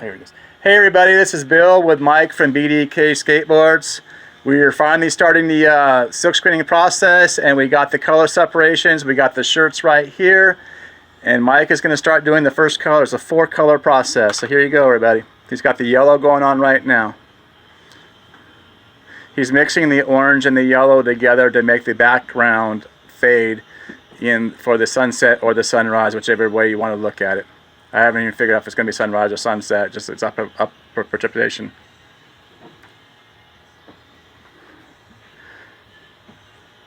Here it is. Hey everybody, this is Bill with Mike from BDK Skateboards. We're finally starting the silk screening process, and we got the color separations. We got the shirts right here, and Mike is going to start doing the first color. It's a 4-color process. So here you go, everybody. He's got the yellow going on right now. He's mixing the orange and the yellow together to make the background fade in for the sunset or the sunrise, whichever way you want to look at it. I haven't even figured out if it's going to be sunrise or sunset. Just it's up for precipitation.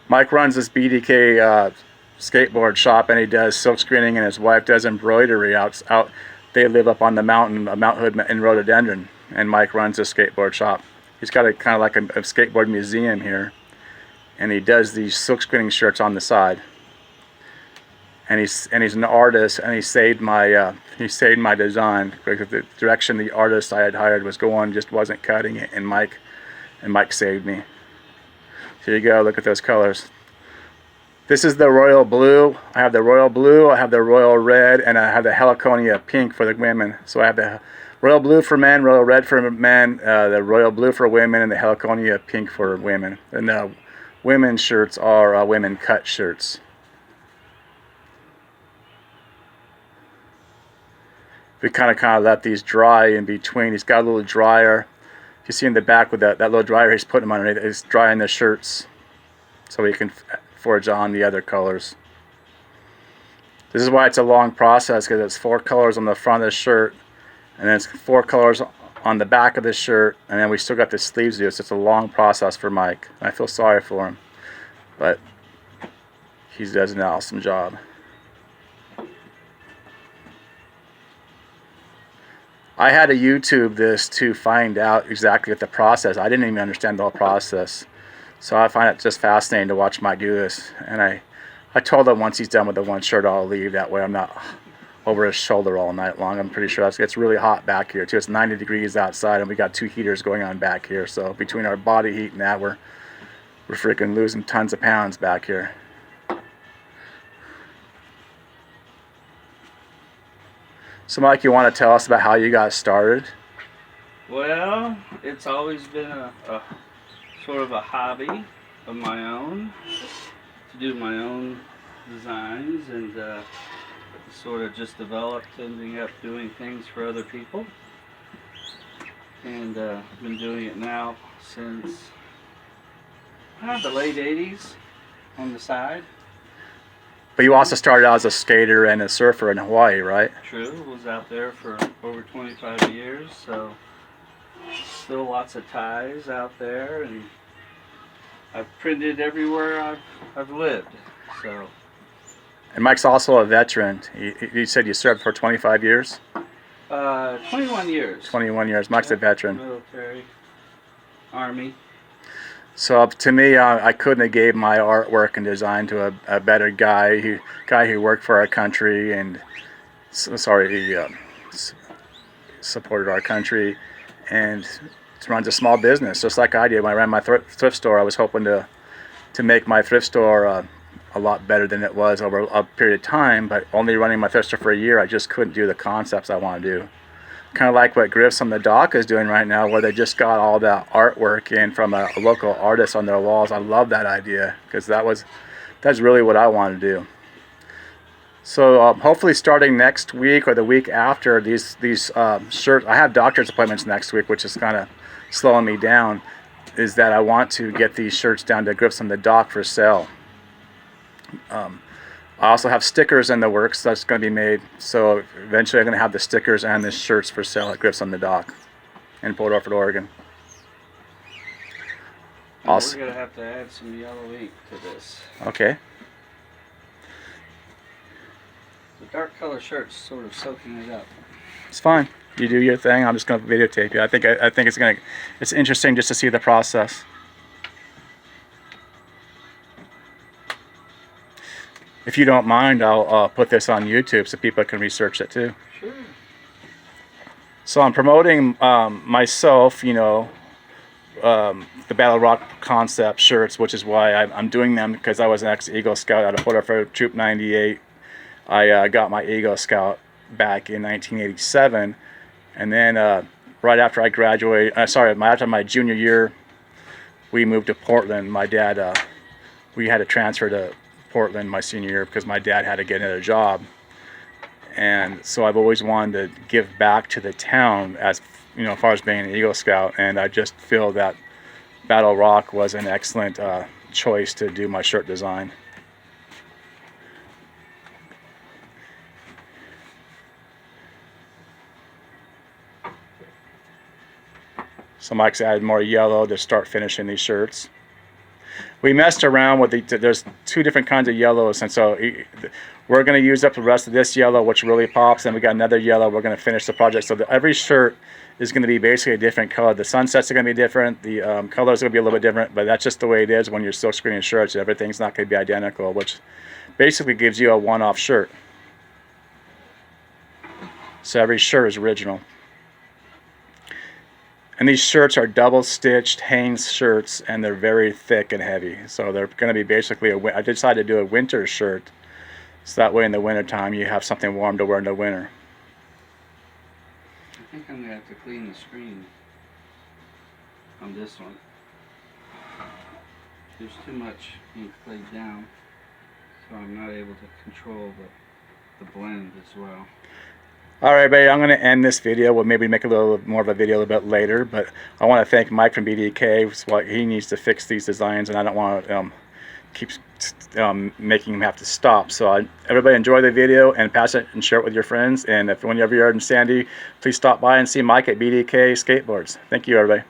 Mike runs this BDK skateboard shop, and he does silk screening, and his wife does embroidery out. They live up on the mountain, Mount Hood in Rhododendron, and Mike runs this skateboard shop. He's got a kind of like a skateboard museum here, and he does these silk screening shirts on the side. And he's an artist, and he saved my design because the direction the artist I had hired was going just wasn't cutting it, and Mike saved me. Here you go. Look at those colors. This is the royal blue. I have the royal blue, I have the royal red, and I have the heliconia pink for the women. So I have the royal blue for men, royal red for men, the royal blue for women, and the heliconia pink for women. And the women's shirts are women cut shirts. We kind of let these dry in between. He's got a little dryer. You see in the back with that little dryer he's putting them underneath. He's drying the shirts so he can forge on the other colors. This is why it's a long process, because it's 4 colors on the front of the shirt, and then it's 4 colors on the back of the shirt, and then we still got the sleeves to do. So it's a long process for Mike. I feel sorry for him, but he does an awesome job. I had to YouTube this to find out exactly what the process. I didn't even understand the whole process. So I find it just fascinating to watch Mike do this. And I told him once he's done with the one shirt, I'll leave. That way I'm not over his shoulder all night long. I'm pretty sure it's really hot back here too. It's 90 degrees outside, and we got 2 heaters going on back here. So between our body heat and that, we're freaking losing tons of pounds back here. So Mike, you want to tell us about how you got started? Well, it's always been a sort of a hobby of my own, to do my own designs, and sort of just developed, ending up doing things for other people. And I've been doing it now since the late 80s on the side. But you also started out as a skater and a surfer in Hawaii, right? True, was out there for over 25 years, so still lots of ties out there, and I've printed everywhere I've lived. So. And Mike's also a veteran. You said you served for 25 years? 21 years. 21 years. Mike's a veteran. Military, Army. So to me, I couldn't have gave my artwork and design to a better guy who worked for our country, and he supported our country, and runs a small business just like I did. When I ran my thrift store, I was hoping to make my thrift store a lot better than it was over a period of time, but only running my thrift store for a year, I just couldn't do the concepts I want to do. Kind of like what Griff's on the Dock is doing right now, where they just got all that artwork in from a local artist on their walls. I love that idea, because that's really what I want to do. So hopefully starting next week or the week after, these shirts, I have doctor's appointments next week, which is kind of slowing me down, is that I want to get these shirts down to Griff's on the Dock for sale. I also have stickers in the works that's going to be made, so eventually I'm going to have the stickers and the shirts for sale at Griff's on the Dock in Port Orford, Oregon. Also, we're going to have to add some yellow ink to this. Okay. The dark color shirt's sort of soaking it up. It's fine. You do your thing. I'm just going to videotape you. I think it's interesting just to see the process. If you don't mind, I'll put this on YouTube so people can research it too. Sure. So I'm promoting myself, the Battle Rock concept shirts, which is why I'm doing them, because I was an ex-Eagle Scout out of Port Orford Troop 98. I got my Eagle Scout back in 1987, And then right after I graduated, after my junior year, we moved to Portland. My dad, we had to transfer to Portland my senior year because my dad had to get another job. And so I've always wanted to give back to the town as far as being an Eagle Scout, and I just feel that Battle Rock was an excellent choice to do my shirt design. So Mike's added more yellow to start finishing these shirts. We messed around with there's two different kinds of yellows, and so we're going to use up the rest of this yellow, which really pops, and we got another yellow. We're going to finish the project. So every shirt is going to be basically a different color. The sunsets are going to be different. The colors are going to be a little bit different, but that's just the way it is when you're silk screening shirts. Everything's not going to be identical, which basically gives you a one-off shirt. So every shirt is original. And these shirts are double-stitched Hanes shirts, and they're very thick and heavy. So they're going to be basically I decided to do a winter shirt, so that way in the wintertime you have something warm to wear in the winter. I think I'm going to have to clean the screen on this one. There's too much ink laid down, so I'm not able to control the blend as well. Alright, everybody, I'm going to end this video. We'll maybe make a little more of a video a little bit later, but I want to thank Mike from BDK. He needs to fix these designs, and I don't want to keep making him have to stop. So everybody enjoy the video and pass it and share it with your friends. And if whenever you're in Sandy, please stop by and see Mike at BDK Skateboards. Thank you, everybody.